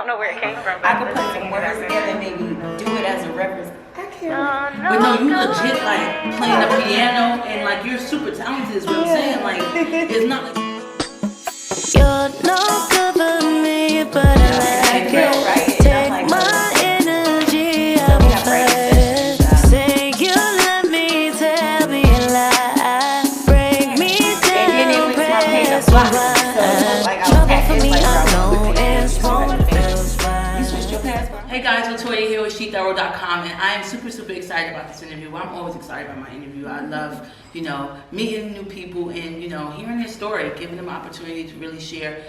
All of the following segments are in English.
don't know where it came from. I could put some words together and maybe do it as a reference. I can't. But no, you legit like playing the piano and like you're super talented is what I'm saying. Like it's not like you're no good for me, but I like it. Take my energy, I will fight. Say you love me, tell me a lie. Break me down, press rewind. Trouble for me, I know it's wrong. Hey guys, Latoya here with SheThorough.com, and I am super excited about this interview. I'm always excited about my interview. I love, meeting new people and, hearing their story, giving them an opportunity to really share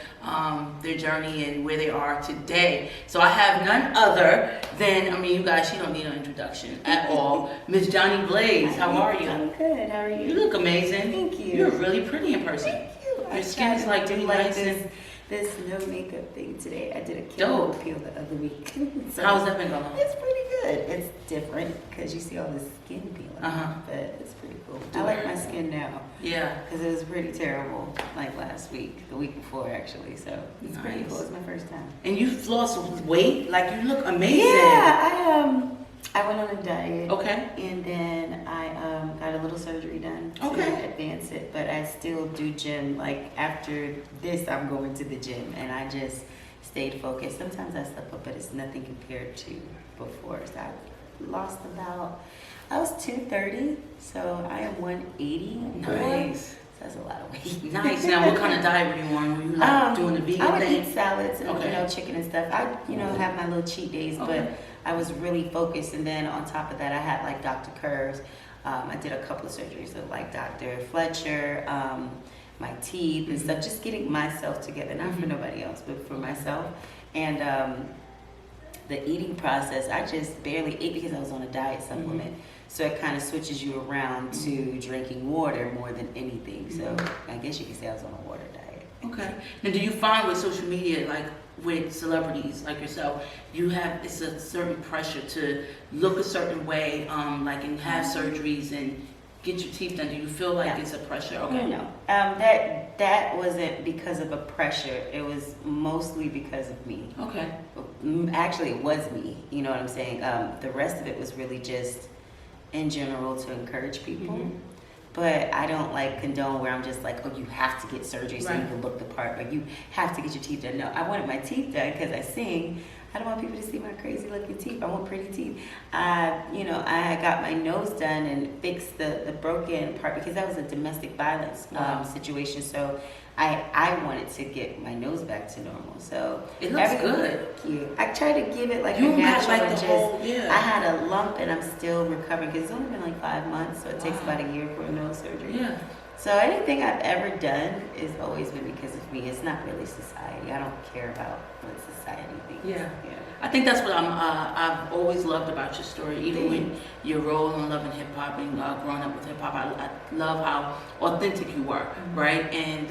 their journey and where they are today. So I have none other than, you guys, she don't need an introduction at all, Miss Jhonni Blaze. How are you? I'm good. How are you? You look amazing. Thank you. You're really pretty in person. Thank you. Your skin is like really nice. This no makeup thing today. I did a chemical peel the other week. So how's that been going? It's pretty good. It's different because you see all the skin peeling. But it's pretty cool. I like my skin now. Yeah. Because it was pretty terrible like last week, the week before actually. So it's pretty cool. It's my first time. And you've lost weight? Like you look amazing. Yeah, I went on a diet. Okay. And then I got a little surgery done to advance it. But I still do gym. Like after this, I'm going to the gym. And I just stayed focused. Sometimes I slip up, but it's nothing compared to before. So I lost I was 230. So I am 180. Nice. So that's a lot of weight. Nice. Now, what kind of diet were you on? Were you like doing the vegan I would thing? eat salads and chicken and stuff. I have my little cheat days, but I was really focused. And then on top of that, I had like Dr. Curves. I did a couple of surgeries with like Dr. Fletcher, my teeth and stuff. Just getting myself together, not for nobody else, but for myself. And the eating process, I just barely ate because I was on a diet supplement. So it kind of switches you around to drinking water more than anything. So I guess you could say I was on a water diet. Okay. Now, do you find with social media, like with celebrities like yourself, it's a certain pressure to look a certain way, and have surgeries and get your teeth done? Do you feel like it's a pressure? Okay. No. That wasn't because of a pressure. It was mostly because of me. Okay. Actually, it was me. You know what I'm saying? The rest of it was really just in general to encourage people. But I don't condone where I'm just like, oh, you have to get surgery so you can look the part, or you have to get your teeth done. No, I wanted my teeth done because I sing. I don't want people to see my crazy looking teeth. I want pretty teeth. I got my nose done and fixed the broken part because that was a domestic violence situation. So I wanted to get my nose back to normal. So it looks good. Thank you. I try to give it like you a natural. I had a lump and I'm still recovering because it's only been like 5 months, so it takes about a year for a nose surgery. Yeah. So anything I've ever done has always been because of me. It's not really society. I don't care about what society thinks. Yeah. I think that's what I've always loved about your story, even when your role in Love and Hip Hop and growing up with hip hop. I love how authentic you were, right? And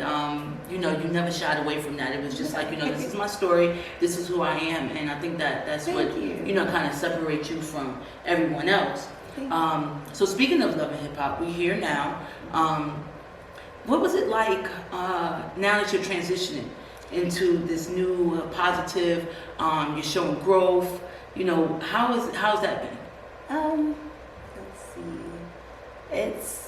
you never shied away from that. It was just like, this is my story, this is who I am, and I think that's what kind of separates you from everyone else. So speaking of Love and Hip Hop, we're here now. What was it like now that you're transitioning into this new positive, you're showing growth, how's that been? Let's see.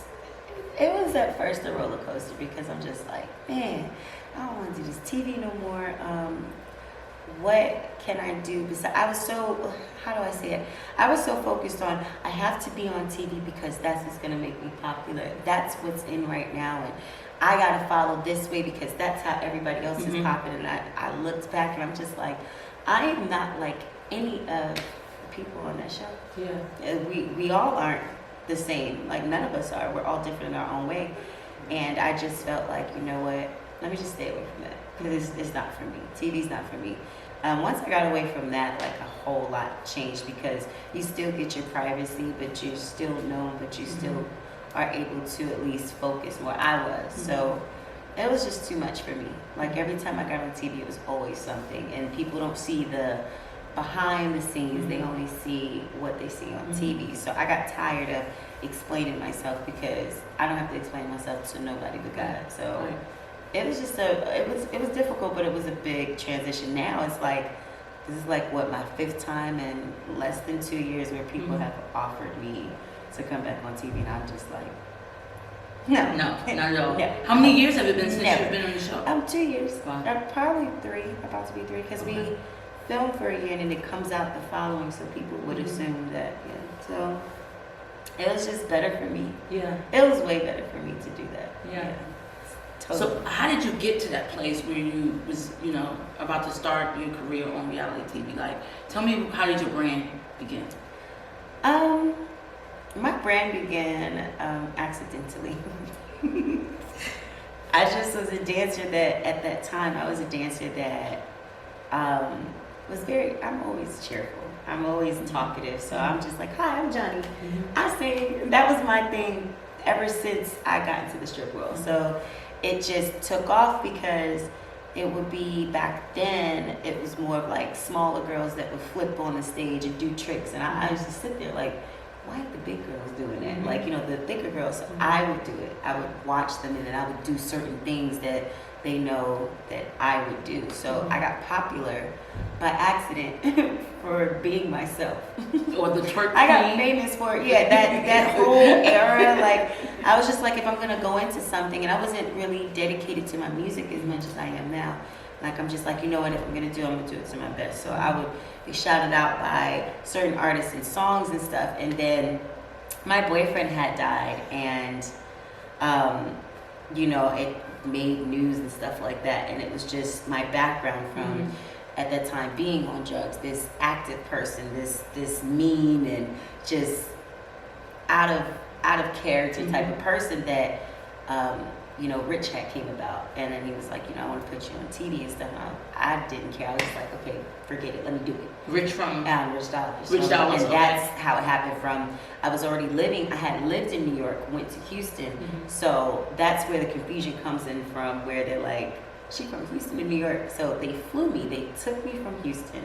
It was at first a roller coaster because I'm just like, man, I don't want to do this TV no more. What can I do besides? I was so, how do I say it? I was so focused on, I have to be on TV because that's what's going to make me popular. That's what's in right now. And I got to follow this way because that's how everybody else is popping. And I looked back and I'm just like, I am not like any of the people on that show. Yeah. We all aren't the same. Like none of us are. We're all different in our own way. And I just felt like, you know what? Let me just stay away from that because it's not for me. TV's not for me. Once I got away from that, like a whole lot changed because you still get your privacy, but you're still known, but you still are able to at least focus more. I was. So it was just too much for me. Like every time I got on TV, it was always something. And people don't see the behind the scenes. They only see what they see on TV. So I got tired of explaining myself because I don't have to explain myself to nobody but God. So it was just it was difficult, but it was a big transition. Now it's like this is like what, my 5th time in less than 2 years where people have offered me to come back on TV, and I'm just like, no, No, not at all. No. How many years have it been since Never. you've been on the show? 2 years. Wow. Probably 3, about to be 3, because we filmed for a year and then it comes out the following, so people would assume that, So it was just better for me. Yeah. It was way better for me to do that. Yeah. Totally. So how did you get to that place where you was, about to start your career on reality TV? Like, tell me, how did your brand begin? My brand began accidentally. I just was a dancer that, at that time, I was a dancer that was I'm always cheerful. I'm always talkative. So I'm just like, hi, I'm Jhonni. I sing. That was my thing ever since I got into the strip world. So it just took off because it would be, back then, it was more of like smaller girls that would flip on the stage and do tricks. And I used to sit there like, why are the big girls doing that? Like, the thicker girls. So I would do it. I would watch them, and then I would do certain things that they know that I would do. So I got popular by accident for being myself. Or the twerk I got queen? famous for that whole era. Like, I was just like, if I'm gonna go into something, and I wasn't really dedicated to my music as much as I am now. Like, I'm just like, you know what, if I'm gonna do it, I'm gonna do it to my best. So I would be shouted out by certain artists and songs and stuff. And then my boyfriend had died, and it made news and stuff like that. And it was just my background from at that time being on drugs, this active person, this mean and just out of character type of person that Rich had came about. And then he was like, I want to put you on TV and stuff. And I didn't care. I was just like, okay, forget it, let me do it. Rich from? Rich Dollars. Rich Dollars, and that's how it happened. I was already I had lived in New York, went to Houston. So that's where the confusion comes in from, where they're like, she from Houston to New York. So they flew me. They took me from Houston.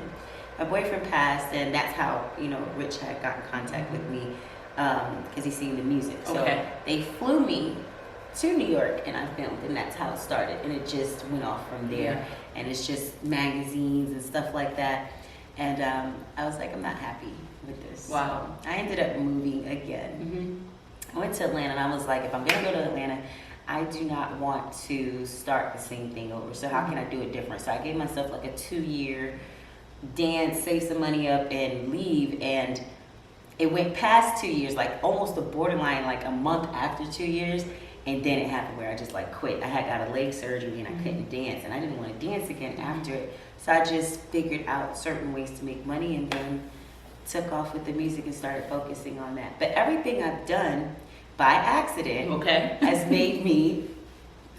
My boyfriend passed, and that's how, Rich had got in contact with me, because he's seen the music. So they flew me to New York, and I filmed, and that's how it started. And it just went off from there. And it's just magazines and stuff like that. And I was like, I'm not happy with this. Wow. So I ended up moving again. I went to Atlanta, and I was like, if I'm gonna go to Atlanta, I do not want to start the same thing over. So how can I do it different? So I gave myself like a 2-year dance, save some money up, and leave. And it went past 2 years, like almost a borderline, like a month after 2 years. And then it happened where I just like quit. I had got a leg surgery, and I couldn't dance, and I didn't want to dance again after it. So I just figured out certain ways to make money, and then took off with the music and started focusing on that. But everything I've done by accident has made me,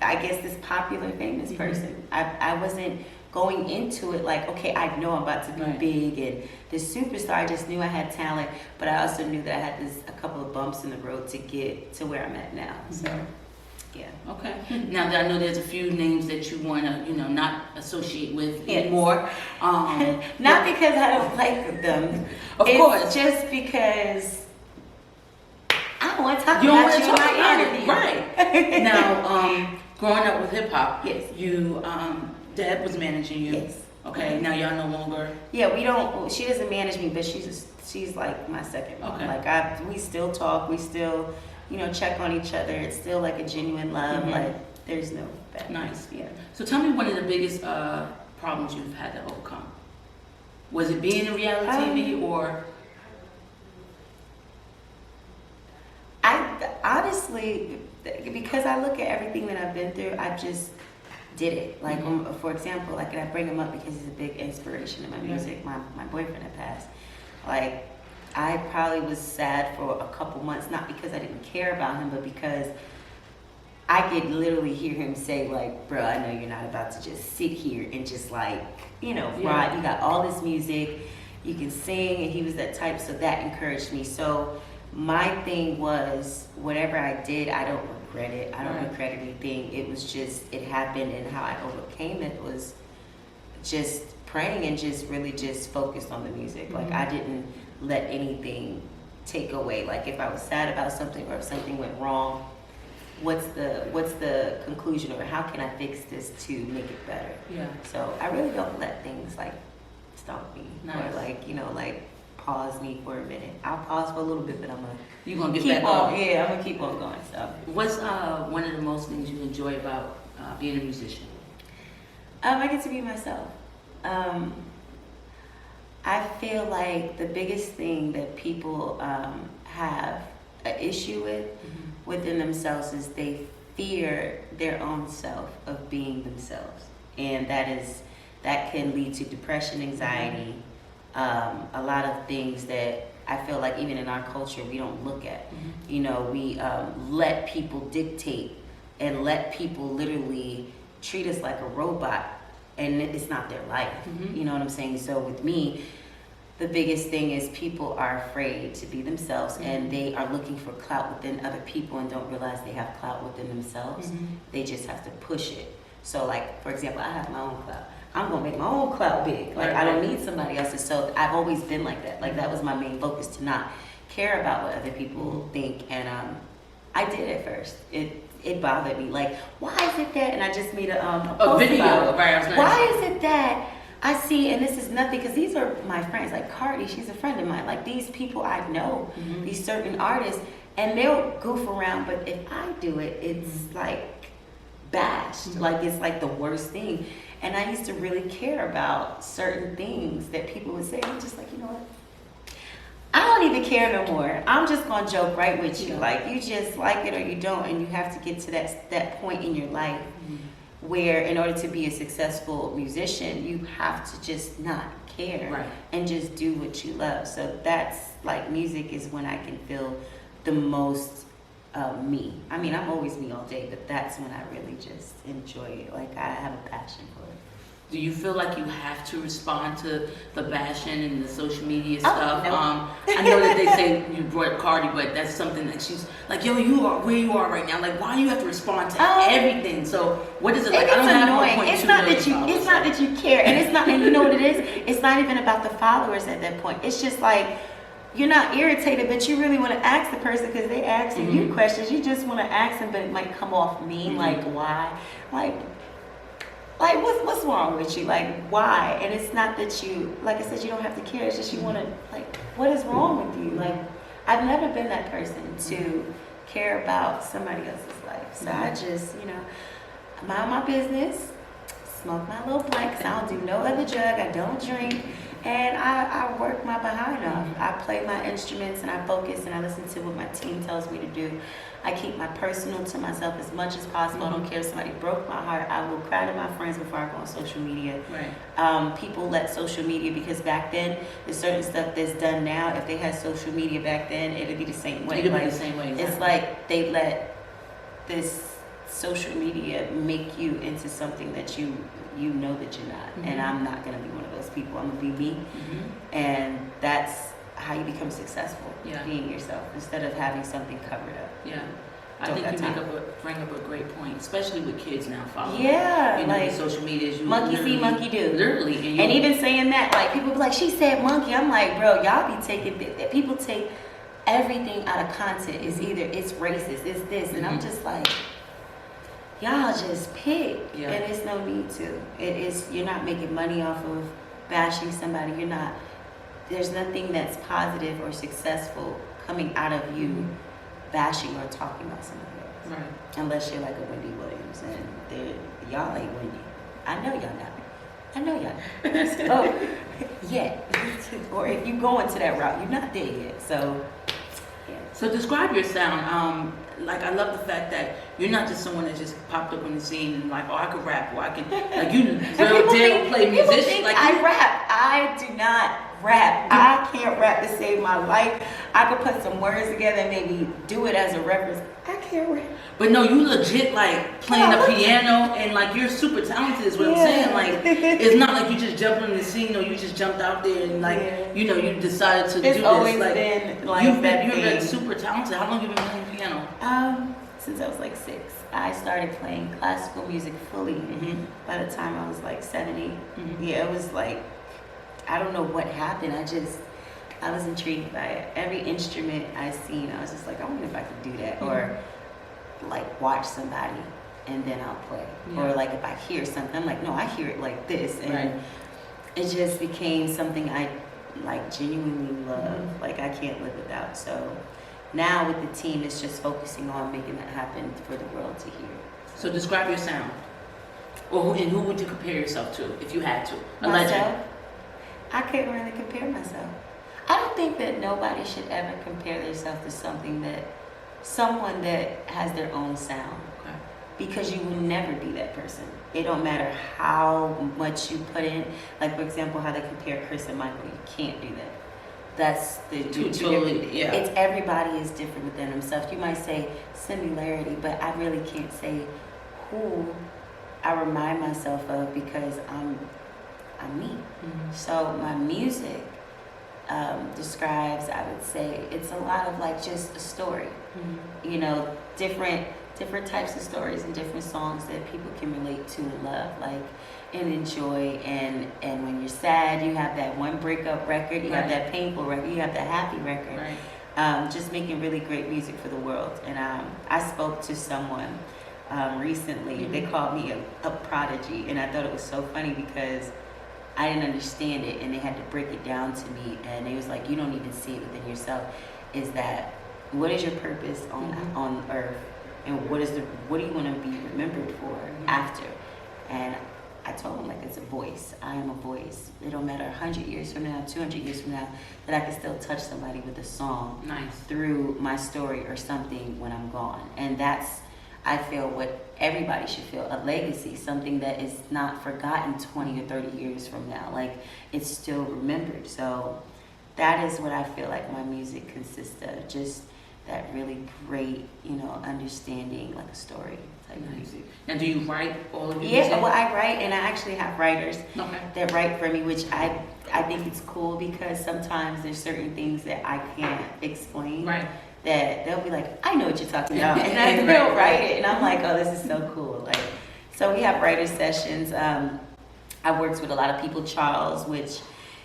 I guess, this popular, famous person. I wasn't going into it like, okay, I know I'm about to be big and this superstar. I just knew I had talent, but I also knew that I had a couple of bumps in the road to get to where I'm at now. So, yeah. Okay. Now that I know there's a few names that you want to, not associate with anymore. Not because I don't like them. Of course. It's just because I don't want to talk You don't about want to you in talk my about interview. it. Right. Now, growing up with hip hop, Yes. you, Dad was managing you. Yes. Okay. Now y'all no longer. Yeah, we don't. She doesn't manage me, but she's like my second mom. Okay. Like we still talk. We still, check on each other. It's still like a genuine love. Like there's no bad. Nice. Yeah. So tell me one of the biggest problems you've had to overcome. Was it being in reality TV or? I honestly, because I look at everything that I've been through, I just did it. Like, for example, like, and I bring him up because he's a big inspiration in my music. My boyfriend had passed. Like, I probably was sad for a couple months, not because I didn't care about him, but because I could literally hear him say, like, bro, I know you're not about to just sit here and just like, right, you got all this music, you can sing, and he was that type, so that encouraged me. So my thing was, whatever I did, I don't regret it. I don't regret anything. It was just, it happened, and how I overcame it was just praying and just really just focused on the music. Like, I didn't let anything take away. Like, if I was sad about something or if something went wrong, what's the conclusion, or how can I fix this to make it better? Yeah. So I really don't let things like stomp me. Nice. Or like, you know, like pause me for a minute. I'll pause for a little bit, but I'm gonna You're gonna get keep back on. on. Yeah, I'm gonna keep on going. So What's one of the most things you enjoy about being a musician? I get to be myself. I feel like the biggest thing that people have an issue with within themselves is they fear their own self of being themselves, and that can lead to depression, anxiety, a lot of things that I feel like even in our culture we don't look at. You know, we let people dictate and let people literally treat us like a robot, and it's not their life. You know what I'm saying? So with me, the biggest thing is people are afraid to be themselves, and they are looking for clout within other people and don't realize they have clout within themselves. They just have to push it. So like, for example, I have my own clout. I'm gonna make my own clout big. Like, I don't need somebody else's. So I've always been like that. Like, that was my main focus, to not care about what other people think. And I did at first. It bothered me. Like, why is it that? And I just made a post video about it. right? Why is it that I see, and this is nothing, because these are my friends, like Cardi, she's a friend of mine. Like, these people I know, these certain artists, and they'll goof around, but if I do it, it's like bashed. Like, it's like the worst thing. And I used to really care about certain things that people would say. I'm just like, you know what? I don't even care no more. I'm just gonna joke right with you. Like, you just like it or you don't, and you have to get to that point in your life where, in order to be a successful musician, you have to just not care and just do what you love. So that's like, music is when I can feel the most me. I mean, I'm always me all day, but that's when I really just enjoy it. Like, I have a passion for it. Do you feel like you have to respond to the bashing and the social media stuff? No. I know that they say you brought Cardi, but that's something that she's like, yo, you are where you are right now. Like, why do you have to respond to everything? So what is it like? It's I don't annoying. have 1.2 It's not that you. million It's not that you care, and it's not. And you know what it is? It's not even about the followers at that point. It's just like, you're not irritated, but you really want to ask the person because they asking you questions. You just want to ask them, but it might come off mean. Like, why? Like, what's wrong with you? Like, why? And it's not that you, like I said, you don't have to care. It's just you want to, like, what is wrong with you? Like, I've never been that person to care about somebody else's life. So I just, you know, mind my business, smoke my little blunt, because I don't do no other drug. I don't drink. And I work my behind off. I play my instruments and I focus and I listen to what my team tells me to do. I keep my personal to myself as much as possible. I don't care if somebody broke my heart. I will cry to my friends before I go on social media. People let social media, because back then, there's certain stuff that's done now. If they had social media back then, it'd be the same way. It'd be the same way. Exactly. It's like they let this social media make you into something that you know that you're not. And I'm not going to be one of those people. I'm going to be me. And that's how you become successful, being yourself, instead of having something covered up. I think you bring up a great point, especially with kids now following. You know, like social media is monkey see, monkey do. Literally. And even saying that, like, people be like, she said monkey. I'm like, bro, y'all be taking, people take everything out of content. It's racist, it's this. And I'm just like, y'all just pick. And there's no need to. You're not making money off of bashing somebody. There's nothing that's positive or successful coming out of you bashing or talking about somebody else. Unless you're like a Wendy Williams, and y'all ain't Wendy. I know y'all not. I know y'all not. Oh, yet. Or if you go into that route, you're not there yet. So, yeah. So describe your sound. Like, I love the fact that you're not just someone that just popped up on the scene and like, oh, I could rap, or I can, like, you real deal play musician. Like, I rap. I do not rap. I can't rap to save my life. I could put some words together and maybe do it as a reference. I can't rap. But no, you legit like playing the piano, and like, you're super talented is what I'm saying. Like, it's not like you just jumped on the scene or you just jumped out there and like, you know, you decided to do this. It's always like, been like you've that been super talented. How long have you been playing piano? Since I was like 6. I started playing classical music fully by the time I was like 70. Yeah, it was like, I don't know what happened. I was intrigued by it. Every instrument I seen, I was just like, I wonder if I could do that. Or like watch somebody and then I'll play. Or like if I hear something, I'm like, no, I hear it like this. And it just became something I like genuinely love. Like I can't live without. So now with the team, it's just focusing on making that happen for the world to hear. So describe your sound. Or who would you compare yourself to if you had to? A legend. I couldn't really compare myself. I don't think that nobody should ever compare themselves to someone that has their own sound. Okay. Because you will never be that person. It don't matter how much you put in. Like, for example, how they compare Chris and Michael. You can't do that. That's the totally, yeah. It's everybody is different within themselves. You might say similarity, but I really can't say who I remind myself of because I'm me. Mm-hmm. So my music describes, I would say, it's a lot of like just a story. Mm-hmm. You know, different types of stories and different songs that people can relate to and love, like and enjoy. And when you're sad, you have that one breakup record, you have that painful record, you have that happy record. Right. Just making really great music for the world. And I spoke to someone recently. Mm-hmm. They called me a prodigy, and I thought it was so funny because I didn't understand it, and they had to break it down to me. And they was like, "You don't even see it within yourself. Is that what is your purpose on earth, and what do you want to be remembered for after?" And I told them, like, it's a voice. I am a voice. It don't matter 100 years from now, 200 years from now, that I can still touch somebody with a song through my story or something when I'm gone. And that's, I feel, what everybody should feel, a legacy, something that is not forgotten 20 or 30 years from now. Like, it's still remembered. So that is what I feel like my music consists of, just that really great, understanding, like a story type of music. Now, do you write all of your music? music? Well, I write, and I actually have writers that write for me, which I think it's cool because sometimes there's certain things that I can't explain. Right. That they'll be like, I know what you're talking about, and then they'll write it, and I'm like, oh, this is so cool. Like, so we have writer sessions. I worked with a lot of people. Charles, which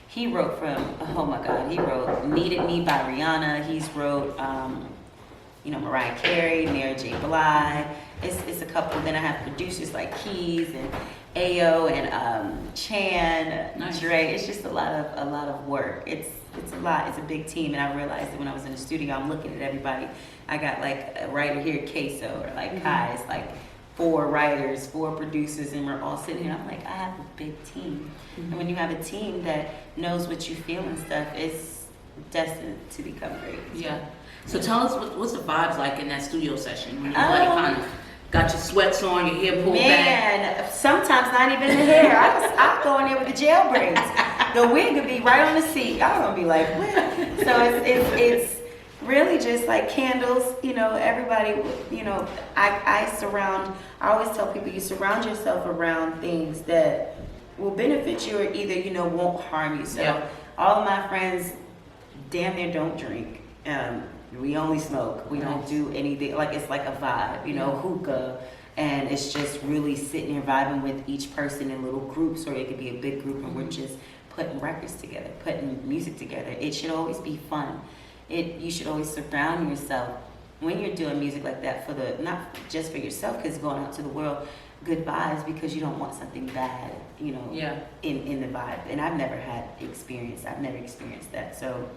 he wrote from, oh my God, he wrote "Needed Me" by Rihanna. He's wrote, Mariah Carey, Mary J. Blige. It's a couple. Then I have producers like Keys and Ayo and Chan, Dre. It's just a lot of work. It's a lot. It's a big team, and I realized that when I was in the studio, I'm looking at everybody. I got like a writer here, Queso, or like Kai. It's like 4 writers, 4 producers, and we're all sitting here. I'm like, I have a big team. And when you have a team that knows what you feel and stuff, it's destined to become great. Yeah. So tell us, what's the vibes like in that studio session when you're like kind of got your sweats on, your hair pulled back? Man, sometimes not even the hair. I go in there with the gel braids. The wig would be right on the seat. I'm gonna be like, what? So it's really just like candles. Everybody. I always tell people, you surround yourself around things that will benefit you or either won't harm you. So all of my friends damn near don't drink. We only smoke. We don't do anything. Like, it's like a vibe, hookah. And it's just really sitting here vibing with each person in little groups, or it could be a big group, and we're just putting records together, putting music together. It should always be fun. You should always surround yourself when you're doing music like that for not just for yourself, because going out to the world, good vibes, because you don't want something bad, in the vibe. And I've never experienced that. So,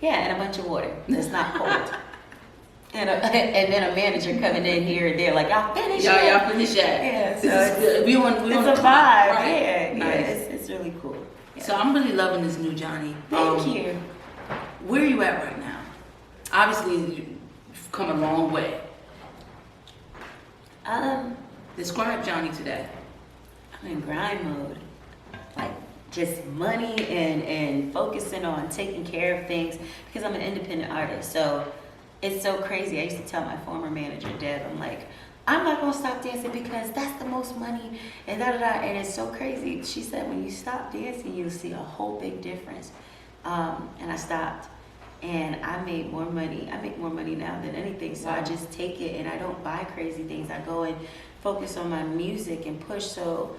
yeah, and a bunch of water that's not cold. And then a manager coming in here and they're like, y'all finish yet? Y'all finish yet? Yeah, so this is good. We want it's a vibe. Right? Yeah, nice. It's really cool. Yeah. So I'm really loving this new Jhonni. Thank you. Where are you at right now? Obviously, you've come a long way. Describe Jhonni today. I'm in grind mode. Like, just money and focusing on taking care of things, because I'm an independent artist. So it's so crazy. I used to tell my former manager, Deb, I'm like, I'm not gonna stop dancing because that's the most money and and it's so crazy. She said, when you stop dancing, you'll see a whole big difference. And I stopped, and I made more money. I make more money now than anything. So I just take it, and I don't buy crazy things. I go and focus on my music and push. So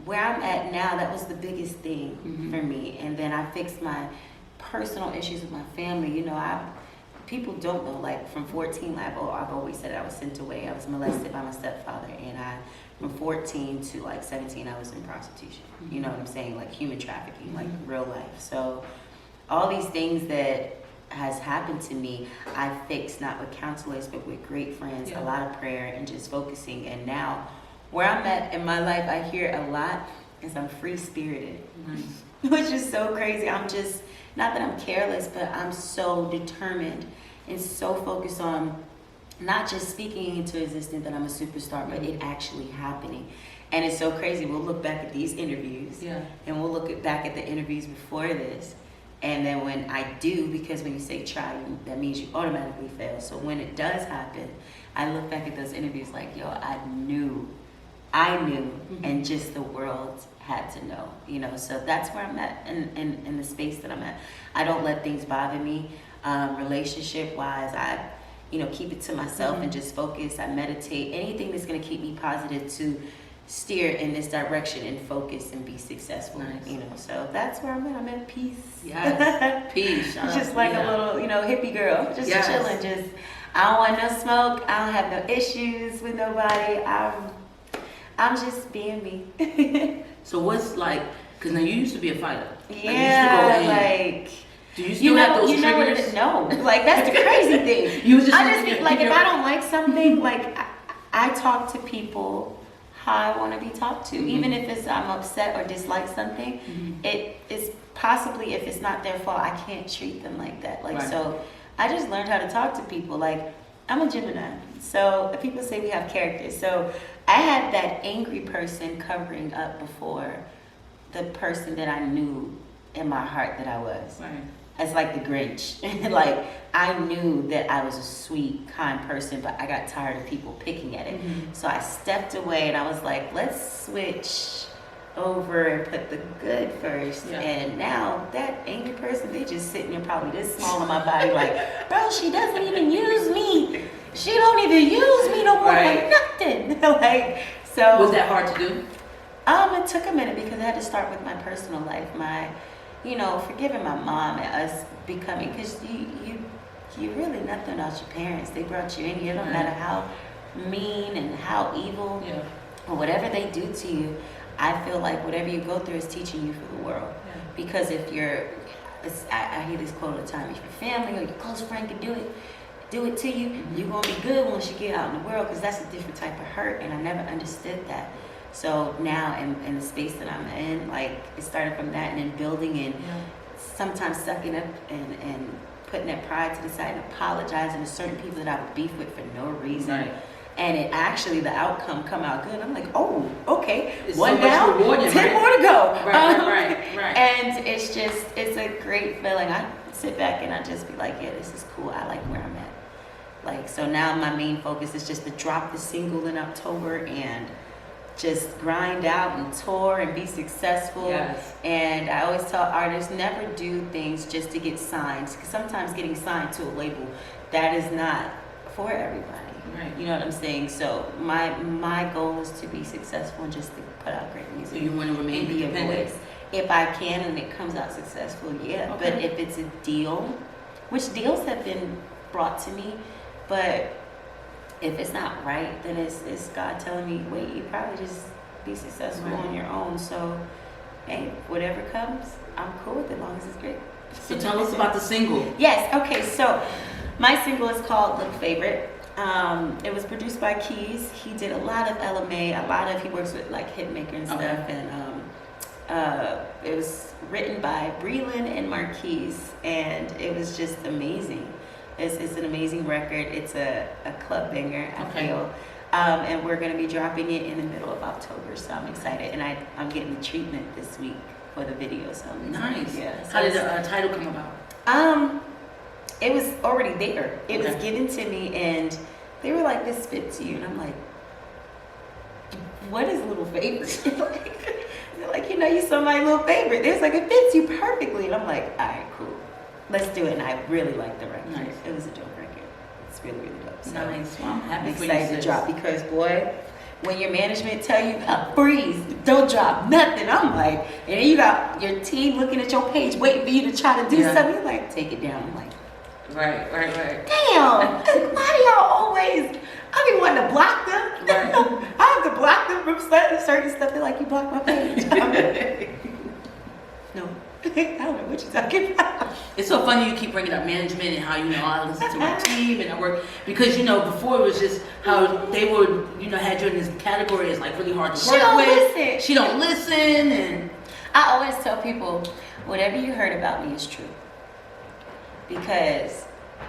where I'm at now, that was the biggest thing for me. And then I fixed my personal issues with my family. People don't know, like, from 14, I've always said I was sent away. I was molested by my stepfather, and I from 14 to like 17, I was in prostitution. You know what I'm saying? Like human trafficking, like real life. So all these things that has happened to me, I fixed not with counselors, but with great friends, a lot of prayer and just focusing. And now where I'm at in my life, I hear a lot is I'm free spirited, which is so crazy. I'm just, not that I'm careless, but I'm so determined and so focused on not just speaking into existence that I'm a superstar, but it actually happening. And it's so crazy. We'll look back at these interviews, and we'll look back at the interviews before this. And then when I do, because when you say try, that means you automatically fail. So when it does happen, I look back at those interviews like, yo, I knew, and just the world had to know, you know. So that's where I'm at in the space that I'm at. I don't let things bother me. Relationship-wise, I keep it to myself and just focus. I meditate. Anything that's going to keep me positive to steer in this direction and focus and be successful. You know, so that's where I'm at. I'm at peace. Yes, peace. Just like a little, hippie girl, just chilling. Just I don't want no smoke. I don't have no issues with nobody. I'm just being me. So what's like? Because now you used to be a fighter. Yeah, like. Do you still have those triggers? No, like that's the crazy thing. I just think, like, if I don't like something, like I talk to people how I want to be talked to, even if I'm upset or dislike something. It is possibly, if it's not their fault, I can't treat them like that. Like so, I just learned how to talk to people. Like I'm a Gemini, so people say we have characters. So I had that angry person covering up before the person that I knew in my heart that I was. It's like the Grinch. Like I knew that I was a sweet, kind person, but I got tired of people picking at it. So I stepped away and I was like, let's switch over and put the good first. And now that angry person, they just sitting there probably this small in my body like, bro, she doesn't even use me. She don't even use me no more for nothing. Like, so. Was that hard to do? It took a minute because I had to start with my personal life, forgiving my mom and us becoming, because you really nothing without your parents. They brought you in here. It don't matter how mean and how evil or whatever they do to you. I feel like whatever you go through is teaching you for the world. Because if I hear this quote all the time, if your family or your close friend can do it to you, you're going to be good once you get out in the world, because that's a different type of hurt, and I never understood that. So now in the space that I'm in, like it started from that, and then building and sometimes sucking up and putting that pride to the side and apologizing to certain people that I would beef with for no reason. And it actually, the outcome come out good. I'm like, oh, okay, it's one so down, 10 more to go. Right. And it's a great feeling. I sit back and I just be like, yeah, this is cool. I like where I'm at. Like, so now my main focus is just to drop the single in October and just grind out and tour and be successful. And I always tell artists, never do things just to get signed, because sometimes getting signed to a label, that is not for everybody. You know what I'm saying? So my goal is to be successful and just to put out great music. So you want to remain independent? If I can and it comes out successful, but if it's a deal, which deals have been brought to me, but if it's not right, then it's God telling me, wait, you probably just be successful on your own. So, hey, whatever comes, I'm cool with it, as long as it's great. So tell us about the single. Yes, okay, so my single is called Little Favorite. It was produced by Keys. He did a lot of LMA, he works with like Hitmaker and stuff, and it was written by Breland and Marquise, and it was just amazing. It's an amazing record. It's a club banger, I feel. And we're going to be dropping it in the middle of October, so I'm excited. And I'm getting the treatment this week for the video, so I'm excited. Nice. So how did the title come about? It was already there. It was given to me, and they were like, this fits you. And I'm like, what is Little Favorite? They're like, you saw my little favorite. It's like, it fits you perfectly. And I'm like, all right, cool. Let's do it. And I really like the record. Nice. It was a dope record. It's really, really dope. So nice. Well, I'm happy for you. Excited to drop, because boy, when your management tell you freeze, don't drop nothing, I'm like, and then you got your team looking at your page waiting for you to try to do something. You're like, take it down. I'm like, right. damn. Why do y'all always I be wanting to block them. Right. I have to block them from certain stuff. They're like, you blocked my page. I'm like, no, I don't know what you're talking about. It's so funny you keep bringing up management and how, I listen to my team and I work, because, before it was just how they would, had you in this category as like really hard to work with. Listen. She don't listen. And I always tell people, whatever you heard about me is true. Because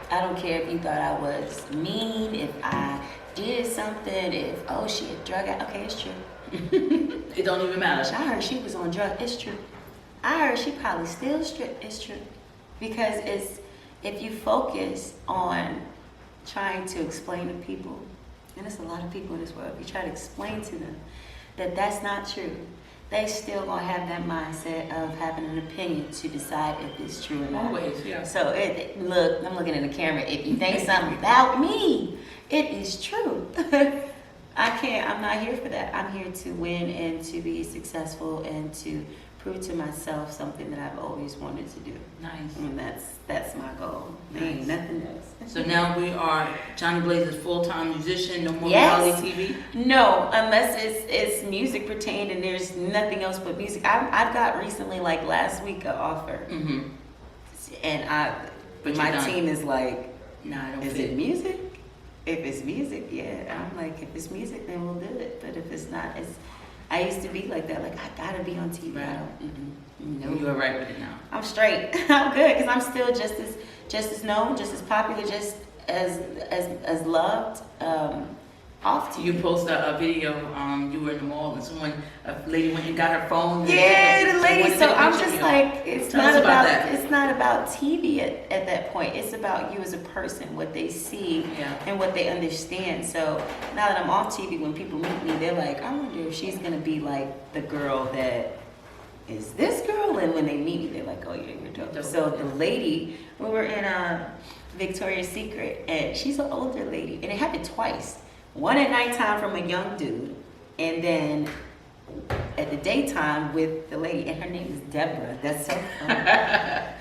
I don't care if you thought I was mean, if I did something, if, she a drug addict. Okay, it's true. it don't even matter. I heard she was on drugs. It's true. I heard she probably still stripped. It's true. Because if you focus on trying to explain to people, and there's a lot of people in this world, if you try to explain to them that that's not true, they still gonna have that mindset of having an opinion to decide if it's true or not. Always, yeah. So look, I'm looking in the camera. If you think something about me, it is true. I'm not here for that. I'm here to win and to be successful and to prove to myself something that I've always wanted to do. Nice. And that's my goal. Nice. Ain't nothing else. So now we are Jhonni Blaze is full-time musician, no more Yes. reality TV? No, unless it's music pertained and there's nothing else but music. I've got recently, like last week, an offer. Mm-hmm. And But my you're done. team is like, Nah, I don't is fit. it music? If it's music, yeah. I'm like, if it's music, then we'll do it. But if it's not, I used to be like that. Like, I gotta be on TV. Right. I don't. No. You are right with it now. I'm straight. I'm good because I'm still just as known, just as popular, just as loved. Off TV. You posted a video, you were in the mall and a lady went and got her phone. Yeah, the lady. wanted to So take a I'm picture just of you. like, it's Tell not us about about that. it's not about TV at that point. It's about you as a person, what they see Yeah. and what they understand. So now that I'm off TV, when people meet me, they're like, I wonder if she's gonna be like the girl that is this girl. And when they meet me, they're like, oh yeah, you're dope. So the lady, we were in Victoria's Secret, and she's an older lady, and it happened twice. One at nighttime from a young dude, and then at the daytime with the lady, and her name is Deborah. That's so funny.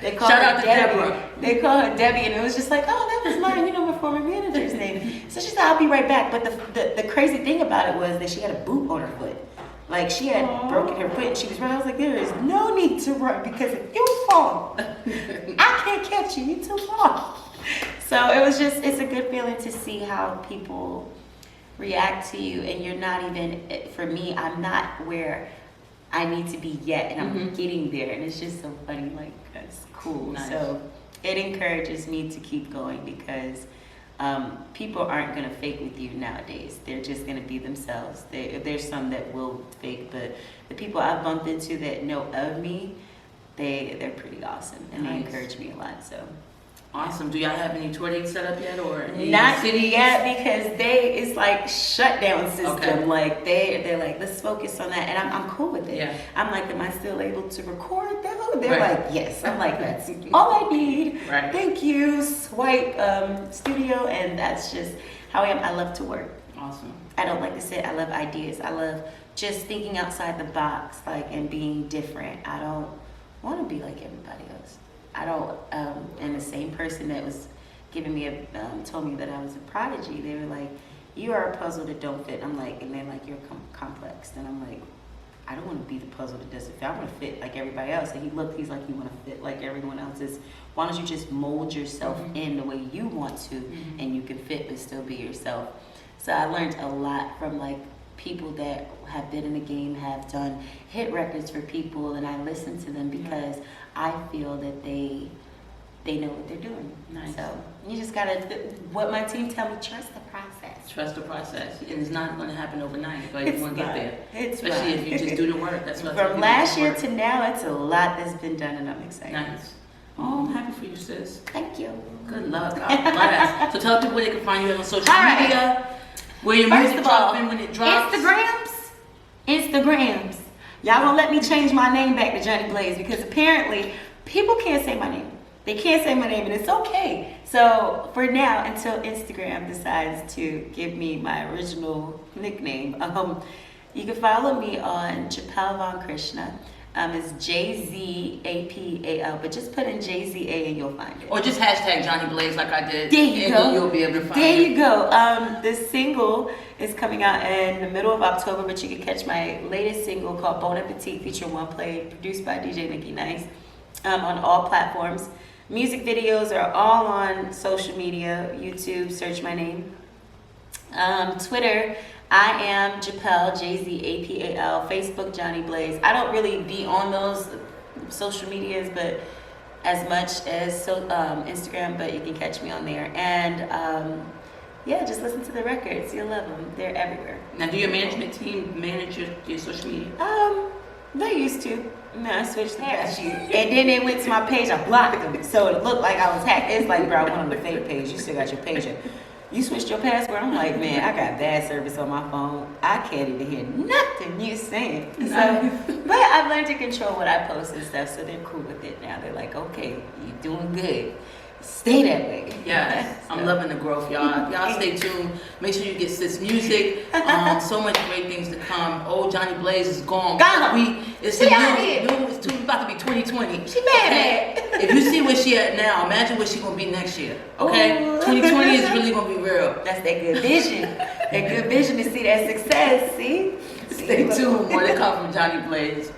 They call Shout her out to Debbie. Deborah. They call her Debbie, and it was just like, oh, that was my former manager's name. So she said, I'll be right back. But the crazy thing about it was that she had a boot on her foot. Like, she had broken her foot, and she was running. I was like, there is no need to run, because if you fall, I can't catch you. You're too far. So it was just, it's a good feeling to see how people react to you, and you're not even, for me, I'm not where I need to be yet, and I'm getting there, and it's just so funny. Like, that's cool. Nice. So it encourages me to keep going, because people aren't going to fake with you nowadays. They're just going to be themselves. There's some that will fake, but the people I've bumped into that know of me, they're pretty awesome, and Nice. they encourage me a lot. So Awesome. Do y'all have any tour dates set up yet, or any not cities? yet, because it's like shutdown system. Okay. Like they're like, let's focus on that, and I'm cool with it. Yeah. I'm like, am I still able to record though? They're Right. like, yes. I'm like, that's all I need. Right. Thank you. Swipe studio, and that's just how I am. I love to work. Awesome. I don't like to sit. I love ideas. I love just thinking outside the box, like, and being different. I don't want to be like everybody else. I don't, and the same person that was giving me told me that I was a prodigy. They were like, you are a puzzle that don't fit. I'm like, and they're like, you're complex. And I'm like, I don't want to be the puzzle that doesn't fit. I want to fit like everybody else. And he's like, you want to fit like everyone else. Why don't you just mold yourself in the way you want to, and you can fit but still be yourself. So I learned a lot from like people that have been in the game, have done hit records for people, and I listen to them because I feel that they know what they're doing. Nice. So you just gotta, what my team tell me, trust the process. Trust the process, and it's not going to happen overnight, but It's you want to get not. there. It's Especially not. if you just do the work. That's what I tell From people, last do year work. to now, it's a lot that's been done, and I'm excited. Nice. Oh, I'm happy for you, sis. Thank you. Good luck. I'm glad. So tell people where they can find you on social All right. media, where your First music of all, dropping when it drops. Instagrams. Y'all gonna let me change my name back to Jhonni Blaze, because apparently people can't say my name. They can't say my name, and it's okay. So for now, until Instagram decides to give me my original nickname, you can follow me on Chappelle Von Krishna. It's JZAPAL, but just put in JZA and you'll find it. Or just hashtag Jhonni Blaze like I did. There you go. You'll be able to find There it. you go. The single is coming out in the middle of October, but you can catch my latest single called Bon Appetit featuring One Play, produced by DJ Nikki Nice, on all platforms. Music videos are all on social media. YouTube, search my name. Twitter, I am Japel, JZAPAL. Facebook, Jhonni Blaze. I don't really be on those social medias, but as much as Instagram, but you can catch me on there. And yeah, just listen to the records. You'll love them. They're everywhere. Now, do your management team manage your social media? They used to. No, I switched the past year. And then they went to my page, I blocked them. So it looked like I was hacked. It's like, bro, I went on the fake page. You still got your page up. You switched your password? I'm like, man, I got bad service on my phone. I can't even hear nothing you saying. So, but I've learned to control what I post and stuff, so they're cool with it now. They're like, okay, you're doing good. Stay that way. Yes, I'm loving the growth, y'all. Y'all stay tuned. Make sure you get Sis music. So much great things to come. Old Jhonni Blaze is gone. It's about to be 2020. She mad. If you see where she at now, imagine where she gonna be next year. Okay, Ooh. 2020 is really gonna be real. That's that good vision. That good vision to see that success. See? Stay tuned. More to come from Jhonni Blaze.